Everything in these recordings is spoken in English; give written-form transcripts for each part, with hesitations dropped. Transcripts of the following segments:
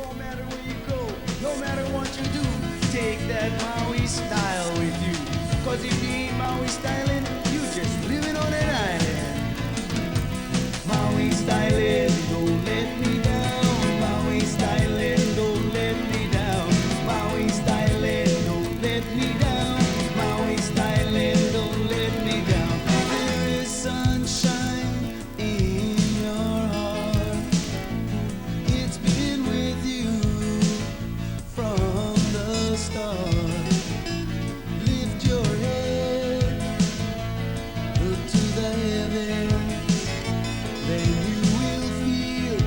No matter where you go, no matter what you do, take that Maui style with you. Cause if you ain't Maui styling, you just living on an island. Maui styling, don't let me down. Maui styling, don't let me down. Maui styling, don't let me down. Maui styling, don't let me down. There is sunshine in your heart. It's been with you from the start. Lift your head, look to the heavens, then you will feel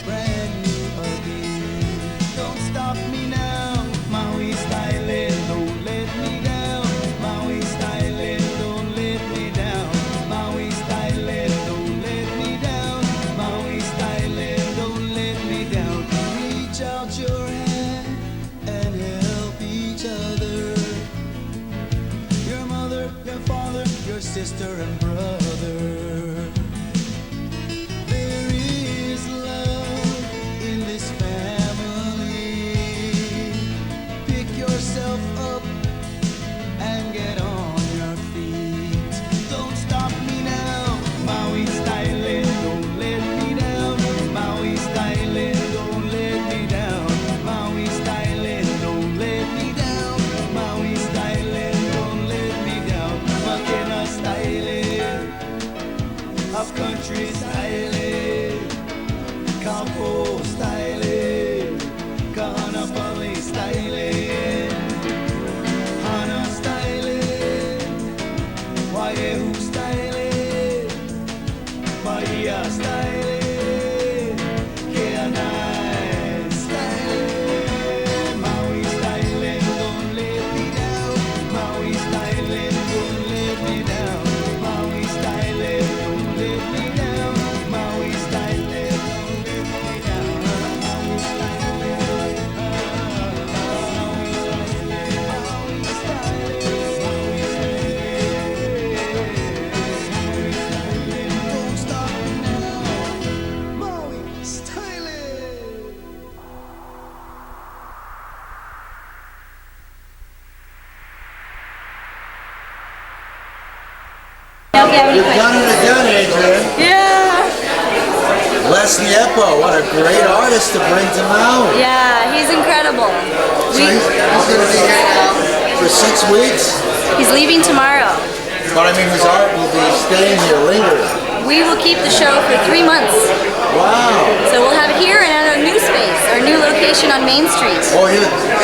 brand new again. Don't stop me now, Maui styling, don't let me down. Maui styling, don't let me down. Maui styling, don't let me down. Maui styling, don't let me down. Reach out your hand and help each other. Your mother, your father, your sister and brother. There is love in this family. Pick yourself up and get on your feet. Don't stop me now, Maui styling, don't let me down. Maui styling, don't let me down. Maui styling, don't let me down. Maui styling, don't let me down. Makena styling, up country styling, Campo styling, Kahanapali styling, Hana styling, Waiehu styling, Bahia styling, Keanai styling. Maui styling, don't let me down. Maui styling, don't let me down. Maui styling, don't let me down. Maui styling, don't let me down. Maui styling, Maui styling, don't stop me now. Maui styling. You've done it again, Adrian. Yeah, Les Niepo, what a great artist to bring to Maui. yeah, he's incredible. So he's going to be here now for 6 weeks, He's leaving tomorrow. but I mean his art will be staying here, lingering. We will keep the show for 3 months. Wow. So we'll have it here and at our new space, our new location on Main Street. Oh,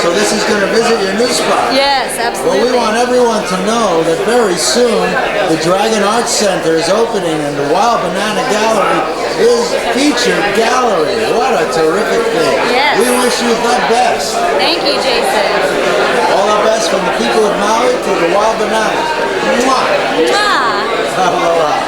so this is going to visit your new spot. Yes, Well, absolutely. we want everyone to know that very soon the Dragon Arts Center is opening and the Wild Banana Gallery is featured gallery. What a terrific thing. Yes. We wish you the best. Thank you, Jason. All the best from the people of Maui to the Wild Banana. Mwah. Mwah. Aloha.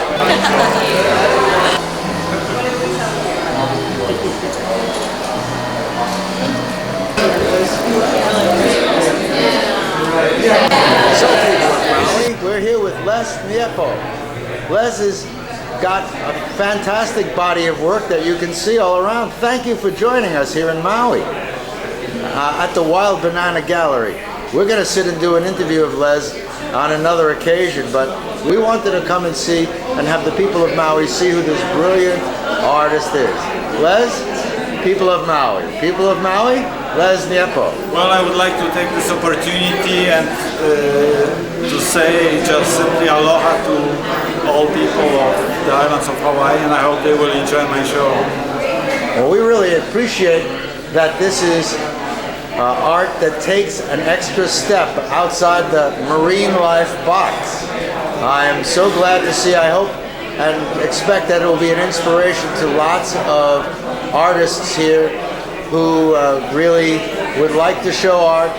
So, people of Maui, we're here with Les Niepo. Les has got a fantastic body of work that you can see all around. Thank you for joining us here in Maui at the Wild Banana Gallery. We're going to sit and do an interview of Les on another occasion, but we wanted to come and see and have the people of Maui see who this brilliant artist is. Les, people of Maui. People of Maui, Les Niepo. Well, I would like to take this opportunity and to say just simply aloha to all people of the islands of Hawaii, and I hope they will enjoy my show. Well, we really appreciate that this is art that takes an extra step outside the marine life box. I am so glad to see, I hope and expect that it will be an inspiration to lots of artists here who really would like to show art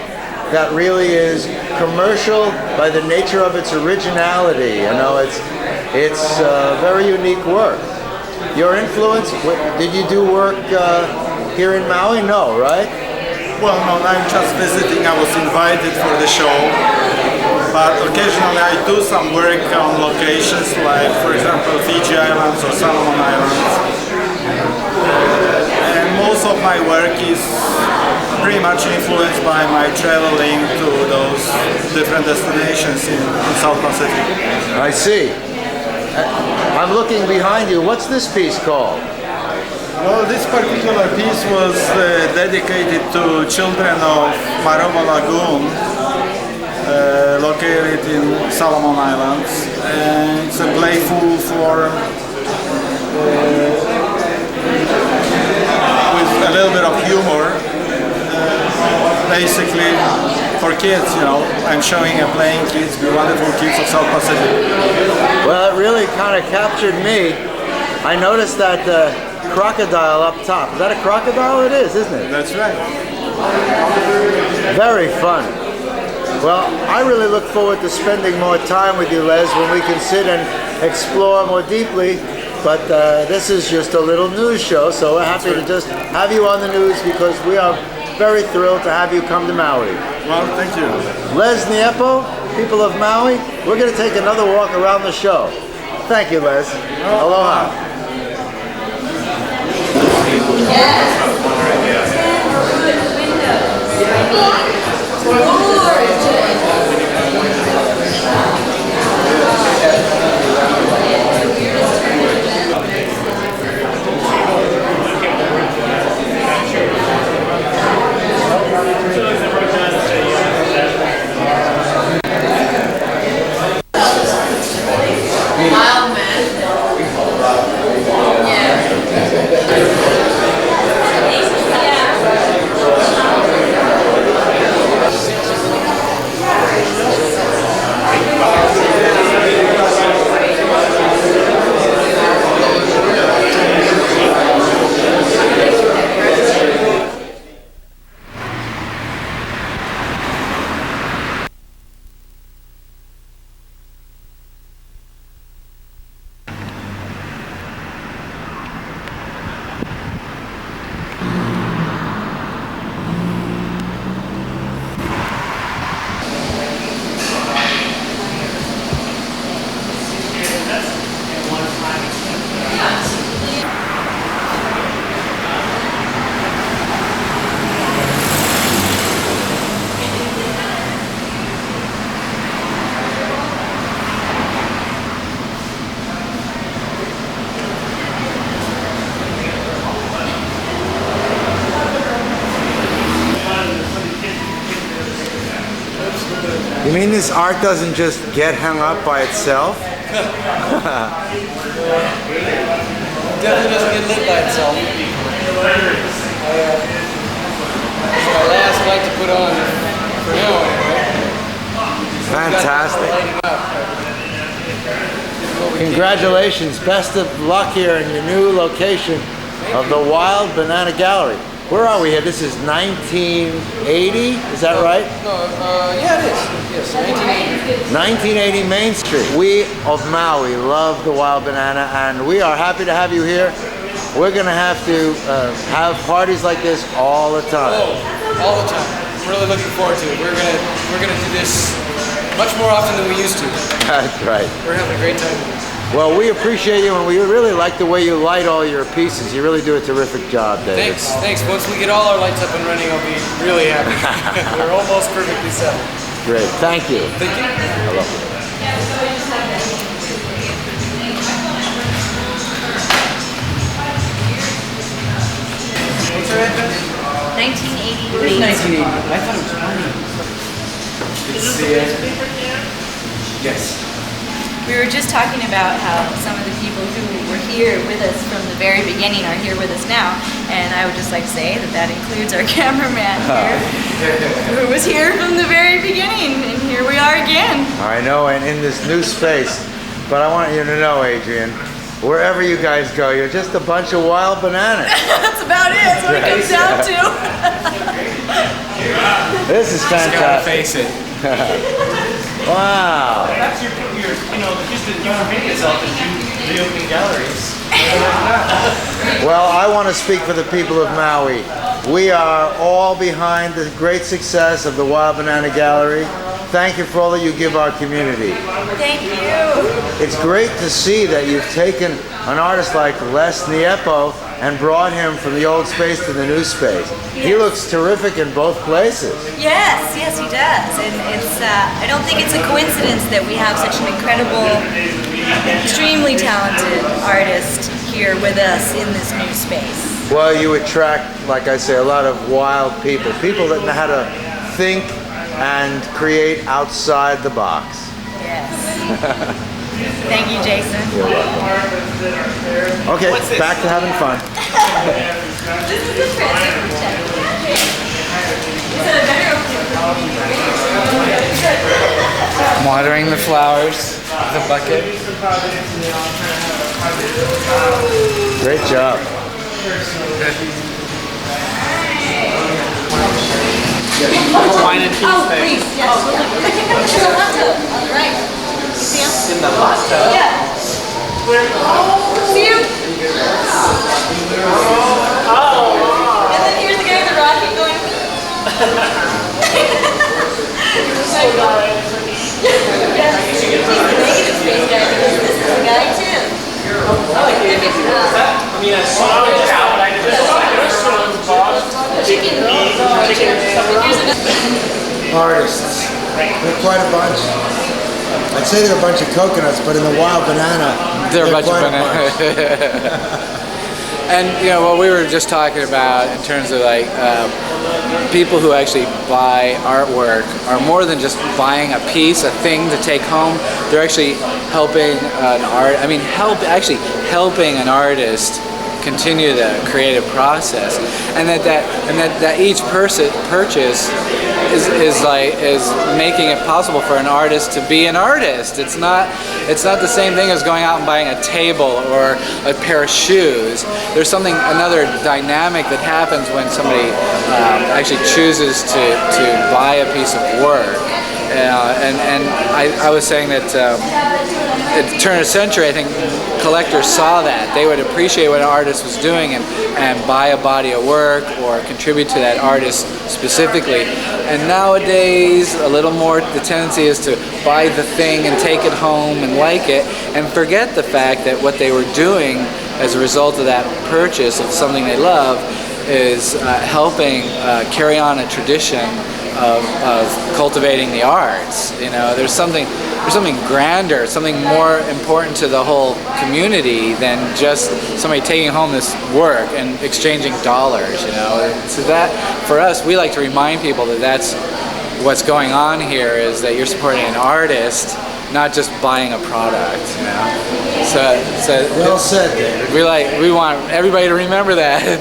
that really is commercial by the nature of its originality. You know, it's very unique work. Your influence, did you do work here in Maui? No, right? Well, no, I'm just visiting. I was invited for the show, but occasionally I do some work on locations like, for example, Fiji Islands or Solomon Islands. And most of my work is pretty much influenced by my traveling to those different destinations in South Pacific. I see. I'm looking behind you. What's this piece called? Well, this particular piece was dedicated to children of Maromo Lagoon, located in Solomon Islands. And it's a playful form with a little bit of humor, basically for kids, you know. I'm showing and playing kids, the wonderful kids of South Pacific. Well, it really kind of captured me. I noticed that crocodile up top. Is that a crocodile? It is, isn't it? That's right. Very fun. Well, I really look forward to spending more time with you, Les, when we can sit and explore more deeply. But this is just a little news show, so we're happy to just have you on the news because we are very thrilled to have you come to Maui. Well, thank you. Les Niepo, people of Maui, we're going to take another walk around the show. Thank you, Les. Aloha. You mean this art doesn't just get hung up by itself? Definitely doesn't get lit by itself. It's my last light to put on for now anyway. Fantastic. Congratulations. Best of luck here in your new location of the Wild Banana Gallery. Where are we here? This is 1980, is that right? No, yeah it is. Yes, 1980. 1980 Main Street. We of Maui love the Wild Banana and we are happy to have you here. We're going to have to have parties like this all the time. Oh, all the time. I'm really looking forward to it. We're gonna do this much more often than we used to. That's right. We're having a great time. Well, we appreciate you and we really like the way you light all your pieces. You really do a terrific job, David. Thanks. Once we get all our lights up and running, I'll be really happy. They're almost perfectly set. Great, thank you. Thank you. Hello. What's our address? 1980. Where's 1980? I thought it was 20. Is this the paper? Yes. We were just talking about how some of the people who were here with us from the very beginning are here with us now, and I would just like to say that includes our cameraman here, who was here from the very beginning, and here we are again. I know, and in this new space, but I want you to know, Adrian, wherever you guys go, you're just a bunch of wild bananas. That's about it. That's what it comes down to. This is fantastic. Face it. Wow. That's your just the paint yourself as you reopen galleries. Well, I want to speak for the people of Maui. We are all behind the great success of the Wild Banana Gallery. Thank you for all that you give our community. Thank you. It's great to see that you've taken an artist like Les Niepo and brought him from the old space to the new space. He looks terrific in both places. Yes, yes, he does, and it's. I don't think it's a coincidence that we have such an incredible, extremely talented artist here with us in this new space. Well, you attract, like I say, a lot of wild people that know how to think and create outside the box. Yes. Thank you, Jason. You're welcome. Okay, back to having fun. This is the transition check. Is that a better opening? Watering the flowers with a bucket. Great job. Wine and cheese Oh, thing. please, yes. Oh, all right. See him? In the hot tub. Yeah. See him? Oh. And then here's the guy with the rocket going. Yes, he's the negative space guy because this is the guy too. I like it. I mean, I saw it just out, but I just Chicken. Artists. They're quite a bunch. I'd say they're a bunch of coconuts, but in the wild banana, They're a bunch of quite a bananas. And you know what we were just talking about in terms of like people who actually buy artwork are more than just buying a piece, a thing to take home. They're actually helping helping an artist continue the creative process, and that each purchase is making it possible for an artist to be an artist. It's not the same thing as going out and buying a table or a pair of shoes. There's another dynamic that happens when somebody actually chooses to buy a piece of work. And I was saying that at the turn of the century, I think collectors saw that. They would appreciate what an artist was doing and buy a body of work or contribute to that artist specifically. And nowadays, a little more, the tendency is to buy the thing and take it home and like it and forget the fact that what they were doing as a result of that purchase of something they love is helping carry on a tradition of cultivating the arts. You know, there's something grander, something more important to the whole community than just somebody taking home this work and exchanging dollars. You know, so that for us, we like to remind people that that's what's going on here, is that you're supporting an artist, not just buying a product. You know, so Well said, David. we want everybody to remember that.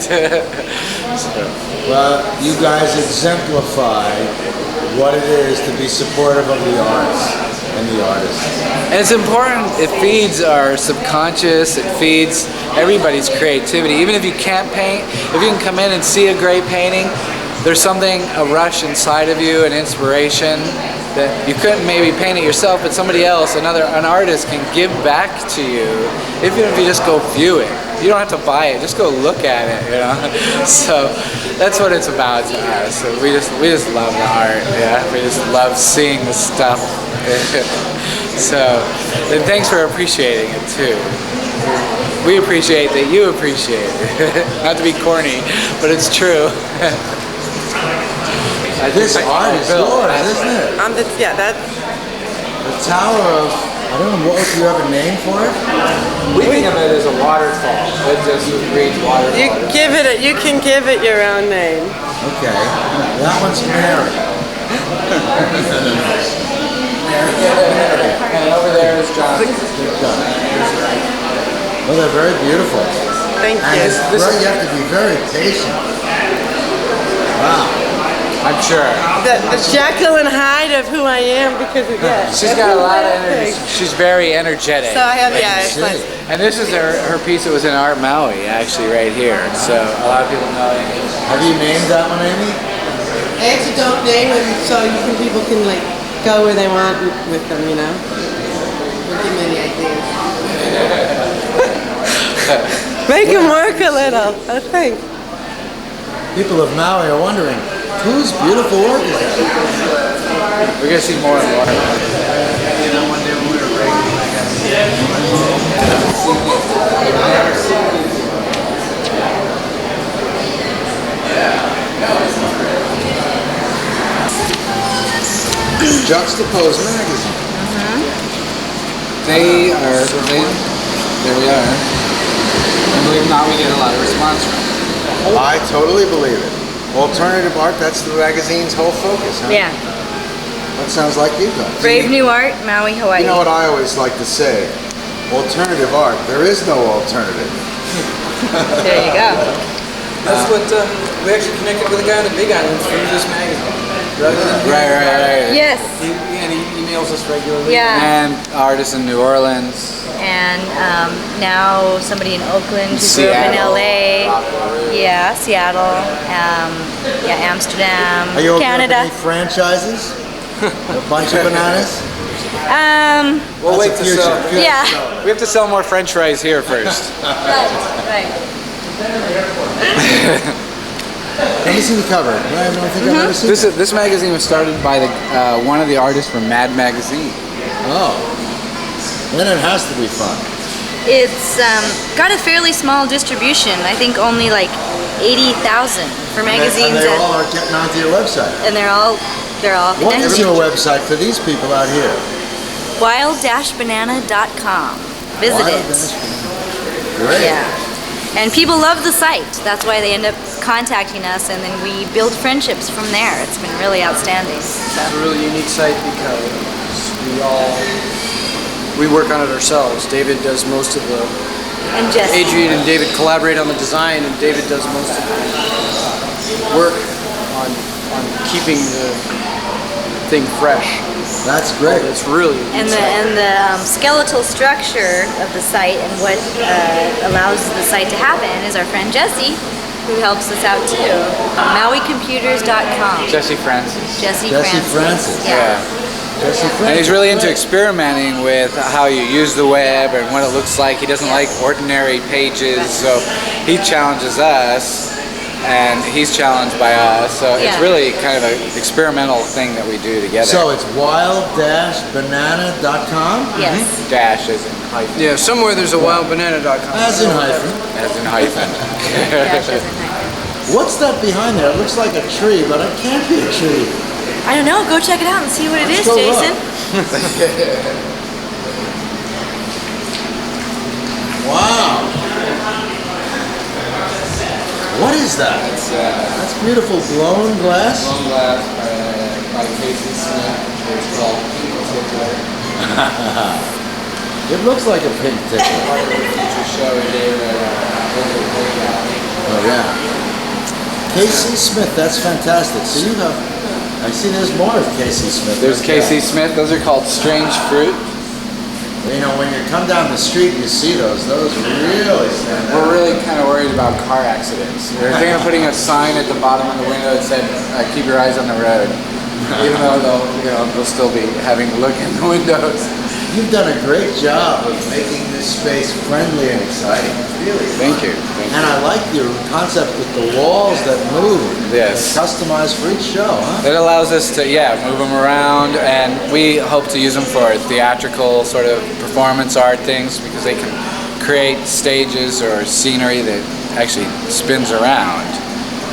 Well, you guys exemplify what it is to be supportive of the arts and the artists. And it's important. It feeds our subconscious. It feeds everybody's creativity. Even if you can't paint, if you can come in and see a great painting, there's something, a rush inside of you, an inspiration that you couldn't maybe paint it yourself, but somebody else, an artist can give back to you, even if you just go view it. You don't have to buy it, just go look at it, you know? So that's what it's about to us. So we just love the art, yeah? We just love seeing the stuff. So, and thanks for appreciating it too. We appreciate that you appreciate it. Not to be corny, but it's true. This art is yours, isn't it? That. The Tower of, I don't know, if you have a name for it? We think of it as a waterfall. It just reads waterfall. You can give it your own name. Okay. That one's Mary. And over there is Jonathan. Well, they're very beautiful. Thank And you. you have to be very patient. Wow. I'm sure. The Jekyll and Hyde of who I am, because of that. She's got a lot of energy. She's very energetic. So I have, it's see. like, And this is her piece that was in Art Maui, actually, right here. So a lot of people know it. Have you named that one, Amy? I actually don't name them so people can like go where they want with them, you know. Don't give me any ideas. Make them work a little, I think. People of Maui are wondering, whose beautiful work is that? We're going to see more and more. Juxtaposed magazine. They are, there we are. And believe it or not, we get a lot of response from them. I totally believe it. Alternative art, that's the magazine's whole focus, huh? Yeah. That sounds like you guys. Brave New Art, Maui, Hawaii. You know what I always like to say? Alternative art, there is no alternative. There you go. That's what we actually connected with a guy on the Big Island through this magazine. Right. Yes. He emails us regularly. Yeah. And artists in New Orleans. And now somebody in Oakland who grew up in LA. Yeah, Seattle. Yeah, Amsterdam. Are you opening Canada. up any franchises? A bunch of bananas? We'll wait That's to a sell. future. Yeah. We have to sell more French fries here first. Right. Let me see the cover. I don't think I've ever seen This magazine was started by one of the artists from Mad Magazine. Oh. Then it has to be fun. It's got a fairly small distribution. I think only like 80,000 for magazines. And they all are getting onto your website. And they're all What connected. is your website for these people out here? wild-banana.com. Visit it. Great. Yeah. And people love the site. That's why they end up contacting us, and then we build friendships from there. It's been really outstanding. It's a really unique site because we work on it ourselves. David does most of the And Jesse. Adrian and David collaborate on the design, and David does most of the work on keeping the thing fresh. That's great. It's really And the skeletal structure of the site and what allows the site to happen is our friend Jesse, who helps us out too. MauiComputers.com. Jesse Francis. Jesse Francis. Francis. Yeah. Jesse And Francis. he's really into experimenting with how you use the web and what it looks like. He doesn't like ordinary pages, so he challenges us, and he's challenged by us. So it's Yeah. really kind of an experimental thing that we do together. So it's wild-banana.com? Yes. Dash as in hyphen. yeah. Somewhere there's a wildbanana.com. As in hyphen. As in hyphen. Dash isn't hyphen. What's that behind there? It looks like a tree, but it can't be a tree. I don't know. Go check it out and see what it is, go Jason. Wow. What is that? That's beautiful blown glass. Blown glass by Casey Smith. It's called It looks like a pink ticket. part of the future show we did Oh yeah. Casey Smith, that's fantastic. So you have, I see there's more of Casey Smith. There's Casey Smith. Those are called strange fruit. You know, when you come down the street, you see those really stand out. We're really kind of worried about car accidents. We're thinking of putting a sign at the bottom of the window that said, "Keep your eyes on the road," even though they'll still be having a look in the windows. You've done a great job of making this space friendly and exciting. Really. Thank you. And I like your concept with the walls that move. Yes. Customized for each show, huh? It allows us to, move them around, and we hope to use them for theatrical sort of performance art things because they can create stages or scenery that actually spins around.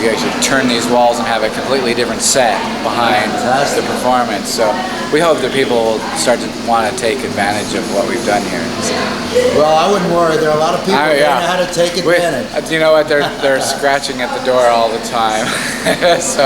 You actually turn these walls and have a completely different set behind the performance. So we hope that people will start to want to take advantage of what we've done here. Well, I wouldn't worry. There are a lot of people who know how to take advantage. You know what? They're scratching at the door all the time. So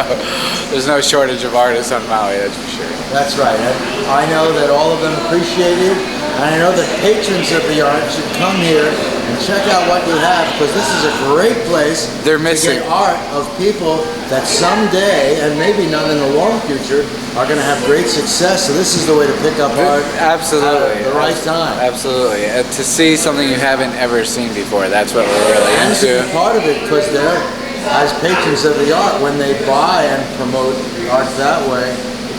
there's no shortage of artists on Maui, that's for sure. That's right. And I know that all of them appreciate you. And I know that patrons of the art should come here and check out what you have because this is a great place They're to missing get art of people that someday, and maybe not in the long future, are going to have great success. So this is the way to pick up art Absolutely. at the right time. Absolutely. To see something you haven't ever seen before, that's what we're really And to into. be part of it because they're, as patrons of the art, when they buy and promote art that way,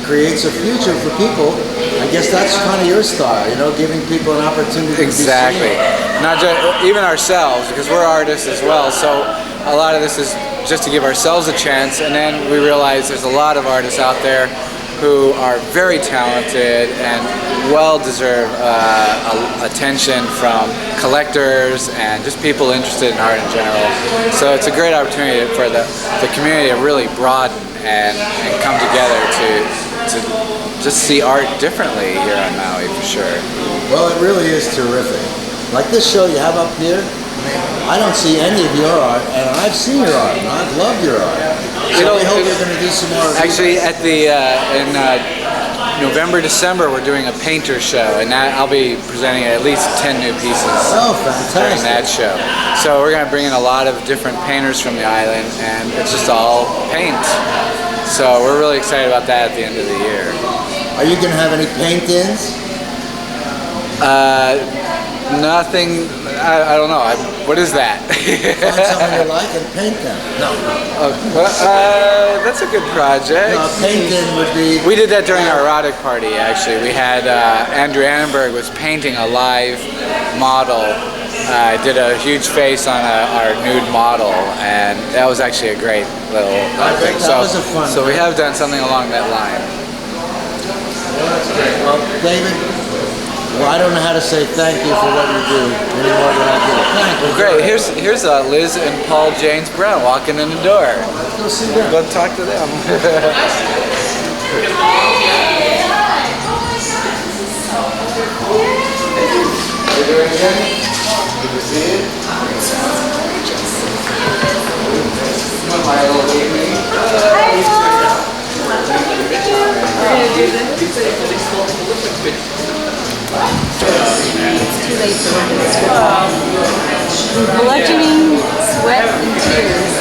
creates a future for people. I guess that's kind of your style, giving people an opportunity Exactly. to be seen. Not just even ourselves, because we're artists as well. So a lot of this is just to give ourselves a chance, and then we realize there's a lot of artists out there who are very talented and well deserve attention from collectors and just people interested in art in general. So it's a great opportunity for the community to really broaden and come together to to just see art differently here on Maui for sure. Well, it really is terrific. Like this show you have up here, I don't see any of your art, and I've seen your art, and I've loved your art. So I hope you're going to do some more. Actually, at the in November, December, we're doing a painter show, and I'll be presenting at least 10 new pieces during that show. So we're going to bring in a lot of different painters from the island, and it's just all paint. So we're really excited about that at the end of the year. Are you going to have any paint-ins? Nothing. I don't know. What is that? Find someone you like and paint them. No. That's a good project. No, paint-in would be... We did that during our erotic party, actually. We had Andrew Annenberg was painting a live model. Did a huge face on our nude model, and that was actually a great little thing. That was a fun so we have done something along that line. Well, that's great. Well, David, I don't know how to say thank you for what you do any more than I do. Thank you. Well, great. Here's Liz and Paul James Brown walking in the door. Let's go see them. Go talk to them. You're doing good? Good to see you. My little evening. It's too late for bludgeoning sweat and tears.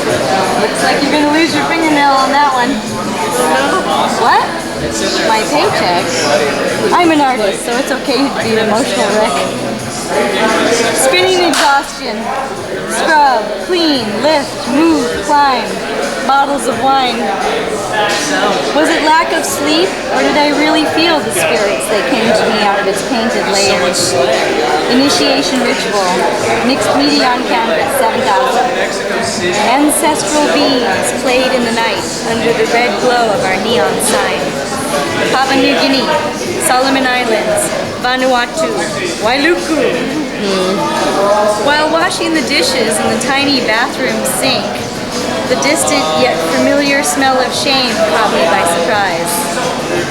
Looks like you're gonna lose your fingernail on that one. What? My paycheck? I'm an artist, so it's okay to be an emotional wreck. Spinning exhaustion. Scrub, clean, lift, move, climb. Bottles of wine. Was it lack of sleep, or did I really feel the spirits that came to me out of its painted layers? Initiation ritual. Mixed media on canvas, 7,000. Ancestral beings played in the night under the red glow of our neon sign. Papua New Guinea, Solomon Islands, Vanuatu, Wailuku. While washing the dishes in the tiny bathroom sink, the distant yet familiar smell of shame caught me by surprise.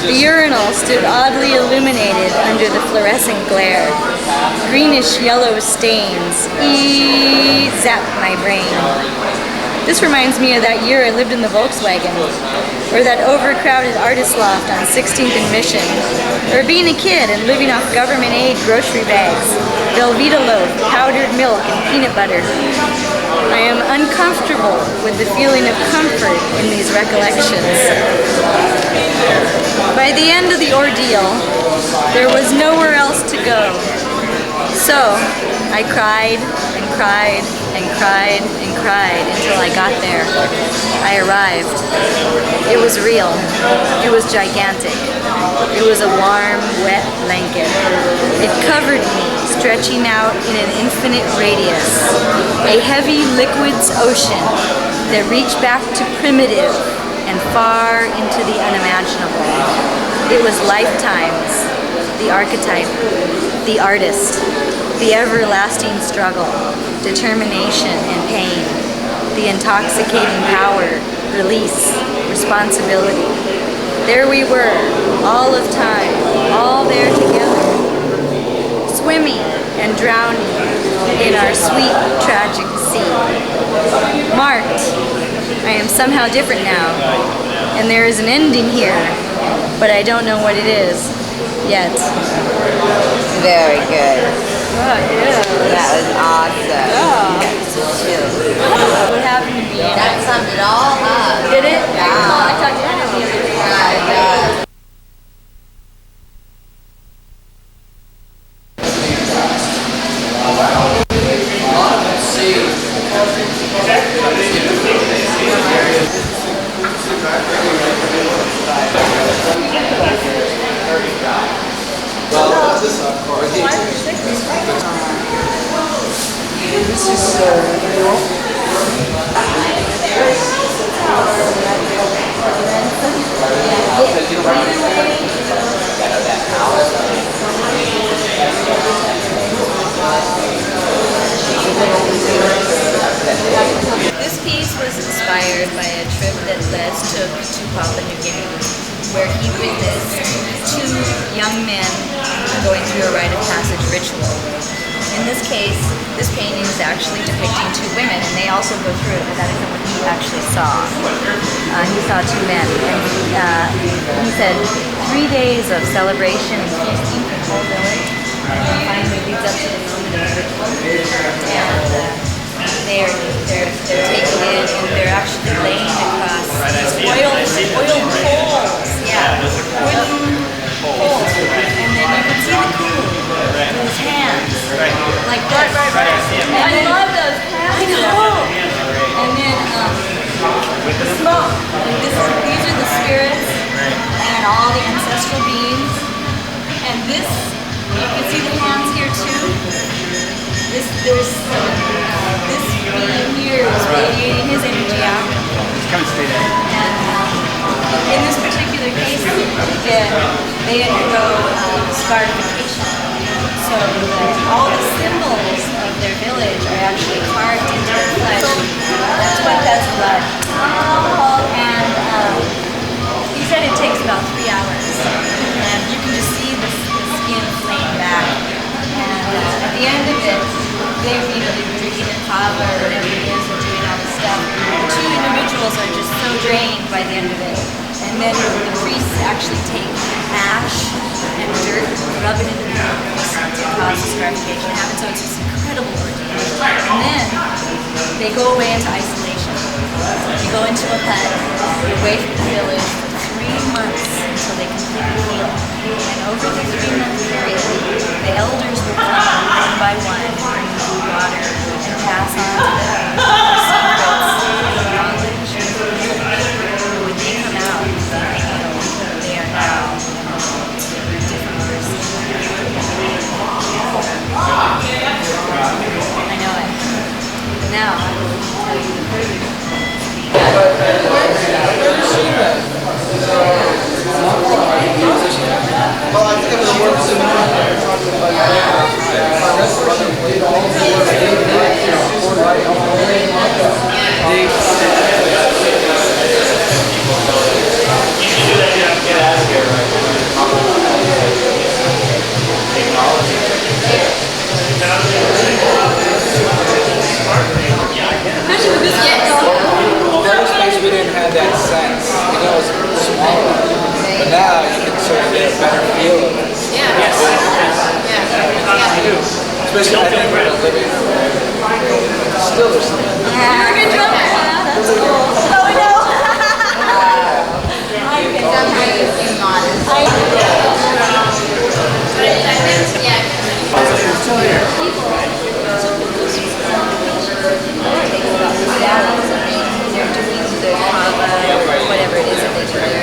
The urinal stood oddly illuminated under the fluorescent glare. Greenish-yellow stains zapped my brain. This reminds me of that year I lived in the Volkswagen, or that overcrowded artist loft on 16th and Mission, or being a kid and living off government aid grocery bags, Velveeta loaf, powdered milk, and peanut butter. I am uncomfortable with the feeling of comfort in these recollections. By the end of the ordeal, there was nowhere else to go. So, I cried and cried and cried and cried until I got there. I arrived. It was real. It was gigantic. It was a warm, wet blanket. It covered me, stretching out in an infinite radius. A heavy liquids ocean that reached back to primitive and far into the unimaginable. It was lifetimes, the archetype, the artist, the everlasting struggle, determination and pain, the intoxicating power, release, responsibility. There we were, all of time, all there together, swimming and drowning in our sweet, tragic sea. Marked, I am somehow different now, and there is an ending here, but I don't know what it is yet. Very good. Oh, yeah. That was awesome. Yeah. What happened to me? That summed it all up. Did it? Yeah. I talked to Anna the other day. Yeah. This piece was inspired by a trip that Les took to Papua New Guinea, where he witnessed two young men going through a rite of passage ritual. In this case, this painting is actually depicting two women, and they also go through it, but that isn't what he actually saw. He saw two men, and he said 3 days of celebration and feasting for the whole village, and finally leads up to the moment of the ritual. And they're taken in, and they're actually laying across oil poles, wooden poles, and then you can see the cool in his hands, like this. I love those hands. I know. And then the smoke. These are the spirits and all the ancestral beings. And this, you can see the hands here too. This being here is radiating his energy out. Kind of stay there. And in this particular case, they undergo scarification. So all the symbols of their village are actually carved into their flesh. That's blood. And he said it takes about 3 hours. And you can just see the skin flame back. And at the end of it, they're drinking their kava or whatever it is and doing all this stuff. The two individuals are just so drained by the end of it. And then the priests actually take ash and dirt, rub it into the nose to cause the scarification to happen. So it's this incredible ordeal. And then they go away into isolation. They go into a hut, away from the village for 3 months until they completely heal. And over the 3-month period, the elders will come one by one, bring water, and pass on to them their secrets and knowledge. When they come out, they are now a different person. I know it. Now, I will tell you the food. Well, I think it was worth We didn't have that sense. You know, it was smaller. But now you can sort of get a better feel of it. Especially I think we're living. Still there's something. You're a good drummer. That's cool. Oh, I know. Whatever it is that they do there.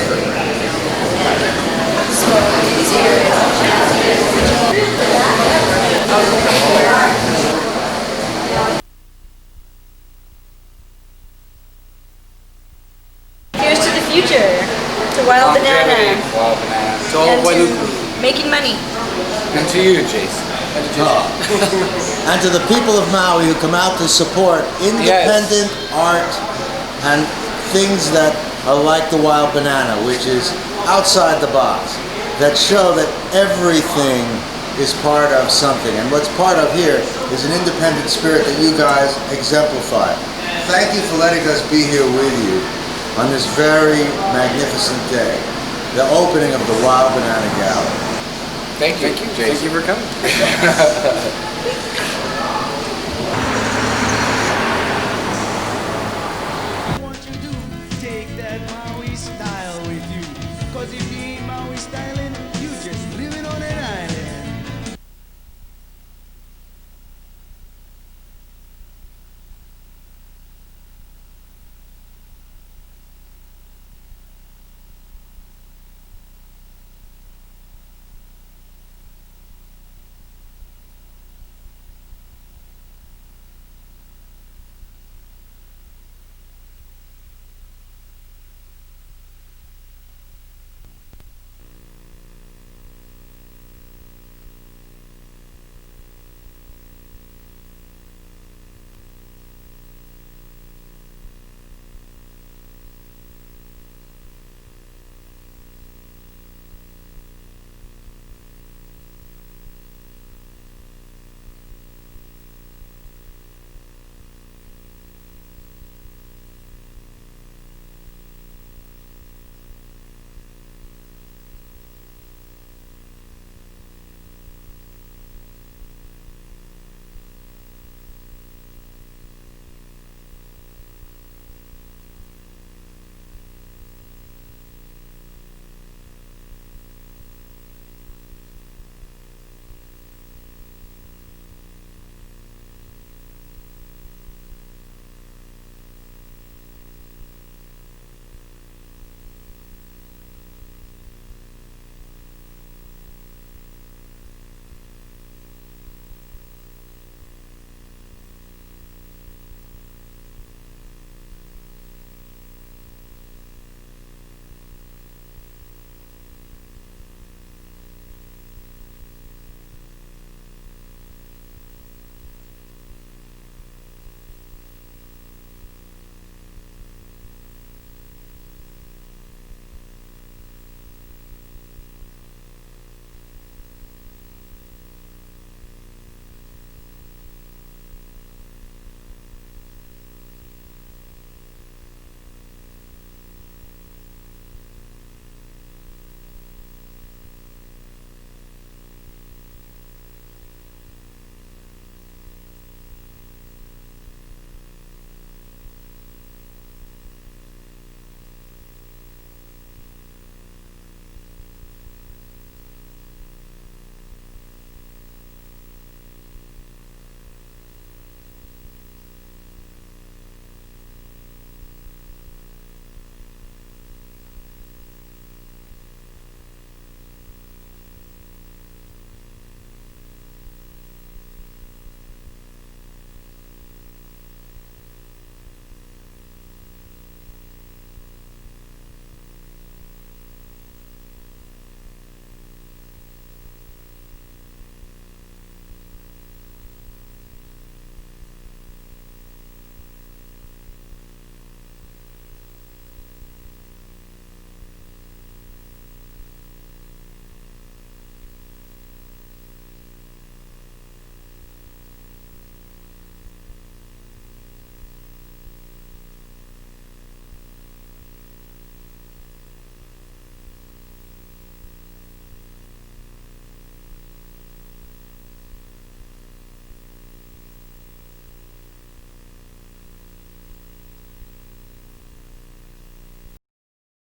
Here's to the future. To Wild Banana. Wild Banana. It's all And Wailuku. to making money. And to you, Jason. And to the people of Maui who come out to support independent art and things that are like the Wild Banana, which is outside the box, that show that everything is part of something. And what's part of here is an independent spirit that you guys exemplify. Thank you for letting us be here with you on this very magnificent day, the opening of the Wild Banana Gallery. Thank you, Jason. Thank you for coming. What you do, take that Maui style with you. Cause if you ain't Maui style